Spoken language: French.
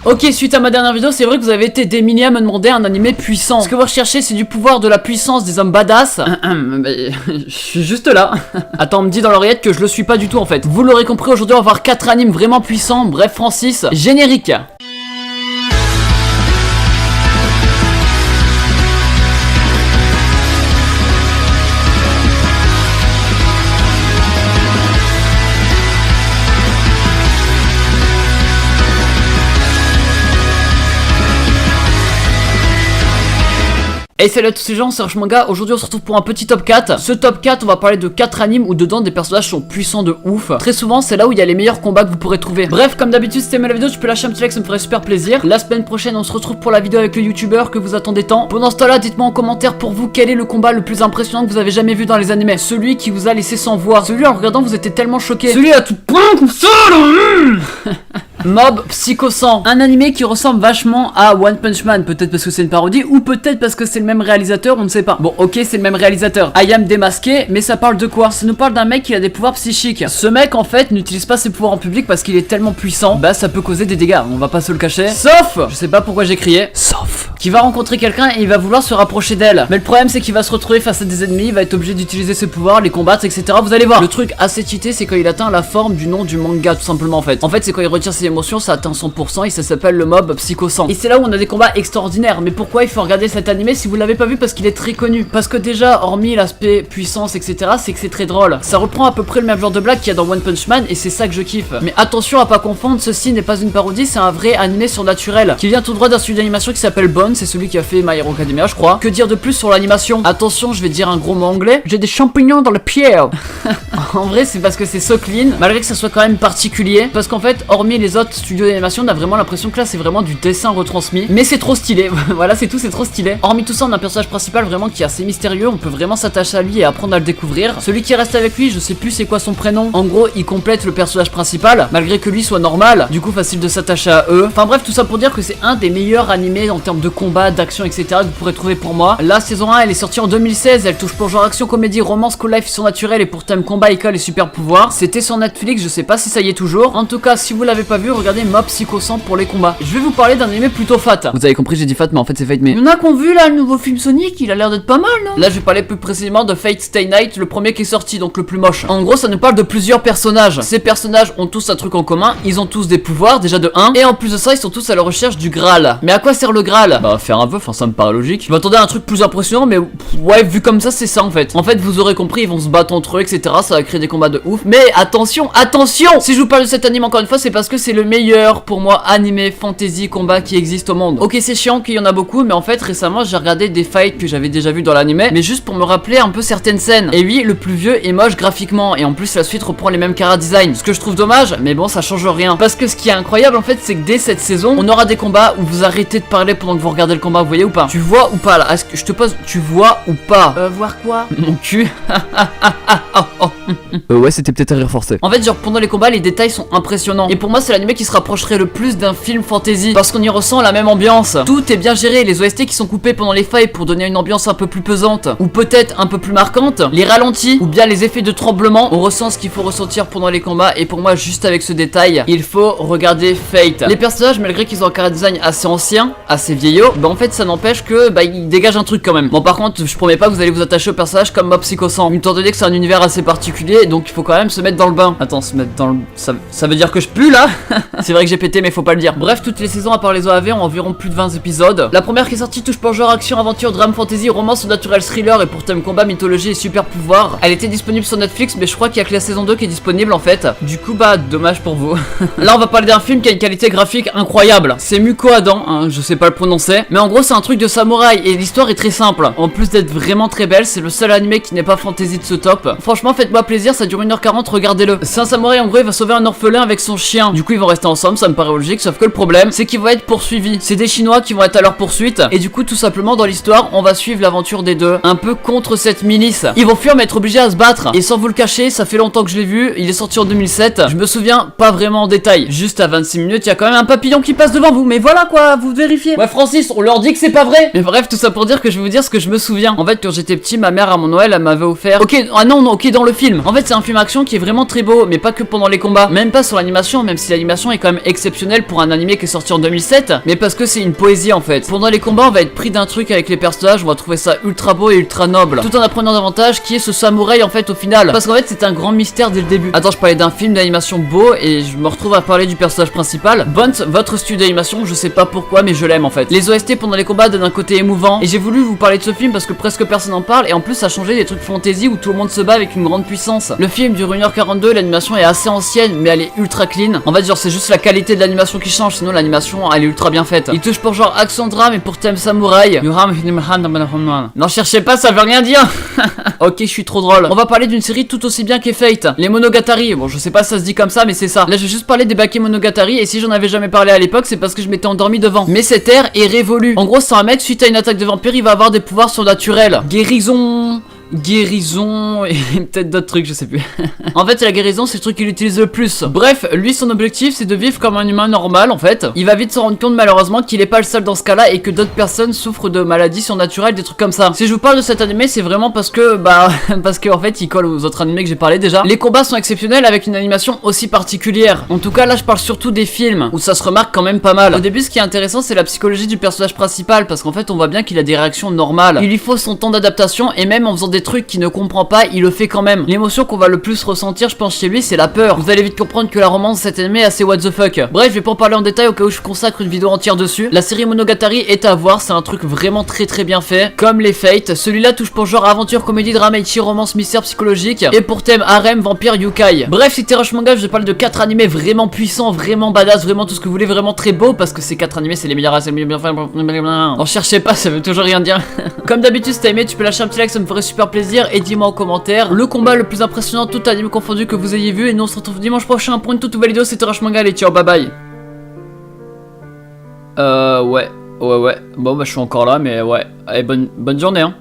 Ok, suite à ma dernière vidéo, c'est vrai que vous avez été des milliers à me demander un animé puissant. Ce que vous recherchez, c'est du pouvoir, de la puissance, des hommes badass. Je suis juste là. Attends, on me dit dans l'oreillette que je le suis pas du tout en fait. Vous l'aurez compris, aujourd'hui on va voir 4 animes vraiment puissants. Bref, Francis, générique. Et salut à tous ces gens, c'est Manga. Aujourd'hui on se retrouve pour un petit top 4. Ce top 4, on va parler de 4 animes où dedans des personnages sont puissants de ouf. Très souvent c'est là où il y a les meilleurs combats que vous pourrez trouver. Bref, comme d'habitude si t'aimes la vidéo, tu peux lâcher un petit like, ça me ferait super plaisir. La semaine prochaine on se retrouve pour la vidéo avec le youtubeur que vous attendez tant. Pendant ce temps là, dites-moi en commentaire pour vous quel est le combat le plus impressionnant que vous avez jamais vu dans les animés. Celui qui vous a laissé sans voix. Celui en regardant vous étiez tellement choqué. Celui à tout point comme ça là. Mob Psycho 100, un animé qui ressemble vachement à One Punch Man, peut-être parce que c'est une parodie ou peut-être parce que c'est le même réalisateur, on ne sait pas. Bon, ok, c'est le même réalisateur. I Am démasqué, mais ça parle de quoi? Ça nous parle d'un mec qui a des pouvoirs psychiques. Ce mec en fait n'utilise pas ses pouvoirs en public parce qu'il est tellement puissant, bah ça peut causer des dégâts, on va pas se le cacher. Sauf, je sais pas pourquoi j'ai crié, sauf qu'il va rencontrer quelqu'un et il va vouloir se rapprocher d'elle. Mais le problème c'est qu'il va se retrouver face à des ennemis, il va être obligé d'utiliser ses pouvoirs, les combattre, etc. Vous allez voir. Le truc assez cheaté, c'est quand il atteint la forme du nom du manga, tout simplement en fait. En fait, c'est quand il retire ses émotions, ça atteint 100% et ça s'appelle le Mob Psycho 100. Et c'est là où on a des combats extraordinaires. Mais pourquoi il faut regarder cet animé si vous l'avez pas vu? Parce qu'il est très connu. Parce que déjà, hormis l'aspect puissance, etc., c'est que c'est très drôle. Ça reprend à peu près le même genre de blague qu'il y a dans One Punch Man et c'est ça que je kiffe. Mais attention à pas confondre, ceci n'est pas une parodie, c'est un vrai animé surnaturel qui vient tout droit d'un studio d'animation qui s'appelle Bone, c'est celui qui a fait My Hero Academia, je crois. Que dire de plus sur l'animation? Attention, je vais dire un gros mot anglais. J'ai des champignons dans le pied. En vrai, c'est parce que c'est so clean, malgré que ça soit quand même particulier. Parce qu'en fait, hormis les autres studios d'animation, on a vraiment l'impression que là, c'est vraiment du dessin retransmis. Mais c'est trop stylé. Voilà, c'est tout, c'est trop stylé. Hormis tout ça, on a un personnage principal vraiment qui est assez mystérieux. On peut vraiment s'attacher à lui et apprendre à le découvrir. Celui qui reste avec lui, je sais plus c'est quoi son prénom. En gros, il complète le personnage principal, malgré que lui soit normal. Du coup, facile de s'attacher à eux. Enfin bref, tout ça pour dire que c'est un des meilleurs animés en termes de combat, d'action, etc. que vous pourrez trouver pour moi. La saison 1, elle est sortie en 2016. Elle touche pour genre action, comédie, romance, school life, surnaturel et pour thème combat, école et super pouvoir. C'était sur Netflix, je sais pas si ça y est toujours. En tout cas, si vous l'avez pas vu, regardez Mob Psycho 100 pour les combats. Je vais vous parler d'un anime plutôt fat. Vous avez compris, j'ai dit fat, mais en fait c'est Fate. Mais il y en a qu'on vu là le nouveau film Sonic, il a l'air d'être pas mal, non? Là, je vais parler plus précisément de Fate Stay Night, le premier qui est sorti, donc le plus moche. En gros, ça nous parle de plusieurs personnages. Ces personnages ont tous un truc en commun, ils ont tous des pouvoirs, déjà de 1. Et en plus de ça, ils sont tous à la recherche du Graal. Mais à quoi sert le Graal? Bah, faire un vœu, enfin ça me paraît logique. Je m'attendais à un truc plus impressionnant, mais ouais, vu comme ça, c'est ça en fait. En fait, vous aurez compris, ils vont se battre entre eux, etc. Ça va créer des combats de ouf. Mais attention, attention! Si je vous parle de cet anime encore une fois, c'est parce que c'est le meilleur pour moi animé fantasy combat qui existe au monde. Ok, c'est chiant qu'il y en a beaucoup, mais en fait récemment j'ai regardé des fights que j'avais déjà vu dans l'animé, mais juste pour me rappeler un peu certaines scènes. Et oui, le plus vieux est moche graphiquement, et en plus la suite reprend les mêmes chara design. Ce que je trouve dommage, mais bon, ça change rien. Parce que ce qui est incroyable en fait, c'est que dès cette saison, on aura des combats où vous arrêtez de parler pendant que vous regardez le combat, vous voyez ou pas? Tu vois ou pas là? Est-ce que je te pose, tu vois ou pas? Voir quoi? Mon cul. Ouais, c'était peut-être un rire forcé. En fait, genre pendant les combats, les détails sont impressionnants. Et pour moi, c'est l'anime qui se rapprocherait le plus d'un film fantasy parce qu'on y ressent la même ambiance. Tout est bien géré, les OST qui sont coupés pendant les fights pour donner une ambiance un peu plus pesante ou peut-être un peu plus marquante, les ralentis ou bien les effets de tremblement, on ressent ce qu'il faut ressentir pendant les combats. Et pour moi, juste avec ce détail, il faut regarder Fate. Les personnages, malgré qu'ils ont un chara design assez ancien, assez vieillot, bah en fait ça n'empêche que bah ils dégagent un truc quand même. Bon, par contre, je promets pas que vous allez vous attacher au personnage comme Mob Psycho 100, étant donné que c'est un univers assez particulier, donc il faut quand même se mettre dans le bain. Attends, se mettre dans le... Ça veut dire que je pue là? C'est vrai que j'ai pété mais faut pas le dire. Bref, toutes les saisons à part les OAV ont environ plus de 20 épisodes. La première qui est sortie touche pour genre action, aventure, drame, fantasy, romance, naturel, thriller et pour thème combat, mythologie et super pouvoir. Elle était disponible sur Netflix, mais je crois qu'il y a que la saison 2 qui est disponible en fait. Du coup bah dommage pour vous. Là on va parler d'un film qui a une qualité graphique incroyable. C'est Muko Adam, hein, je sais pas le prononcer, mais en gros c'est un truc de samouraï et l'histoire est très simple. En plus d'être vraiment très belle, c'est le seul animé qui n'est pas fantasy de ce top. Franchement faites-moi plaisir, ça dure 1h40, regardez-le. C'est un samouraï en gros, il va sauver un orphelin avec son chien. Du coup ils vont rester ensemble, ça me paraît logique, sauf que le problème c'est qu'ils vont être poursuivis. C'est des Chinois qui vont être à leur poursuite et du coup tout simplement dans l'histoire on va suivre l'aventure des deux, un peu contre cette milice. Ils vont fuir mais être obligés à se battre. Et sans vous le cacher, ça fait longtemps que je l'ai vu, il est sorti en 2007. Je me souviens pas vraiment en détail. Juste à 26 minutes, il y a quand même un papillon qui passe devant vous. Mais voilà quoi, vous vérifiez. Ouais Francis, on leur dit que c'est pas vrai. Mais bref, tout ça pour dire que je vais vous dire ce que je me souviens. En fait, quand j'étais petit, ma mère à mon Noël, elle m'avait offert... Ok, ah non, non, ok, dans le film. film. En fait c'est un film action qui est vraiment très beau, mais pas que pendant les combats, même pas sur l'animation, même si l'animation est quand même exceptionnelle pour un animé qui est sorti en 2007, mais parce que c'est une poésie en fait. Pendant les combats on va être pris d'un truc avec les personnages, on va trouver ça ultra beau et ultra noble, tout en apprenant davantage qui est ce samouraï en fait au final, parce qu'en fait c'est un grand mystère dès le début. Attends, je parlais d'un film d'animation beau et je me retrouve à parler du personnage principal. Bunt, votre studio d'animation, je sais pas pourquoi mais je l'aime en fait. Les OST pendant les combats donnent un côté émouvant et j'ai voulu vous parler de ce film parce que presque personne en parle et en plus ça a changé des trucs fantasy où tout le monde se bat avec une grande puissance. Le film dure 1h42, l'animation est assez ancienne mais elle est ultra clean. En fait genre c'est juste la qualité de l'animation qui change, sinon l'animation elle est ultra bien faite. Il touche pour genre action drame et pour thème samouraï. Non cherchez pas, ça veut rien dire. Ok, je suis trop drôle. On va parler d'une série tout aussi bien qu'est Fate, les Monogatari. Bon, je sais pas si ça se dit comme ça, mais c'est ça. Là, je vais juste parler des Bakemonogatari, et si j'en avais jamais parlé à l'époque, c'est parce que je m'étais endormi devant. Mais cette ère est révolue. En gros, c'est un mec, suite à une attaque de vampire, il va avoir des pouvoirs surnaturels. Guérison et peut-être d'autres trucs, je sais plus. En fait la guérison c'est le truc qu'il utilise le plus. Bref, lui son objectif c'est de vivre comme un humain normal en fait. Il va vite se rendre compte malheureusement qu'il est pas le seul dans ce cas là et que d'autres personnes souffrent de maladies surnaturelles, des trucs comme ça. Si je vous parle de cet animé c'est vraiment parce que parce que en fait il colle aux autres animés que j'ai parlé déjà. Les combats sont exceptionnels avec une animation aussi particulière. En tout cas là je parle surtout des films où ça se remarque quand même pas mal. Au début ce qui est intéressant c'est la psychologie du personnage principal parce qu'en fait on voit bien qu'il a des réactions normales. Il lui faut son temps d'adaptation et même en faisant des trucs qu'il ne comprend pas, il le fait quand même. L'émotion qu'on va le plus ressentir, je pense, chez lui, c'est la peur. Vous allez vite comprendre que la romance de cet anime est assez what the fuck. Bref, je vais pas en parler en détail au cas où je consacre une vidéo entière dessus. La série Monogatari est à voir, c'est un truc vraiment très bien fait. Comme les Fate, celui-là touche pour genre aventure, comédie, drama, ichi, romance, mystère psychologique. Et pour thème harem, vampire, yukai. Bref, si t'es Rush Manga, je vais parler de 4 animés vraiment puissants, vraiment badass, vraiment tout ce que vous voulez, vraiment très beau. Parce que ces 4 animés, c'est les meilleurs, c'est les mieux bien fait. En cherchez pas, ça veut toujours rien dire. Comme d'habitude, si t'as aimé, tu peux lâcher un petit like, ça me ferait super plaisir. Et dis-moi en commentaire le combat le plus impressionnant, tout anime confondu, que vous ayez vu. Et nous on se retrouve dimanche prochain pour une toute nouvelle vidéo. C'était Rush Manga, allez ciao, bye bye. Ouais. Bon bah je suis encore là mais ouais. Allez bonne journée hein.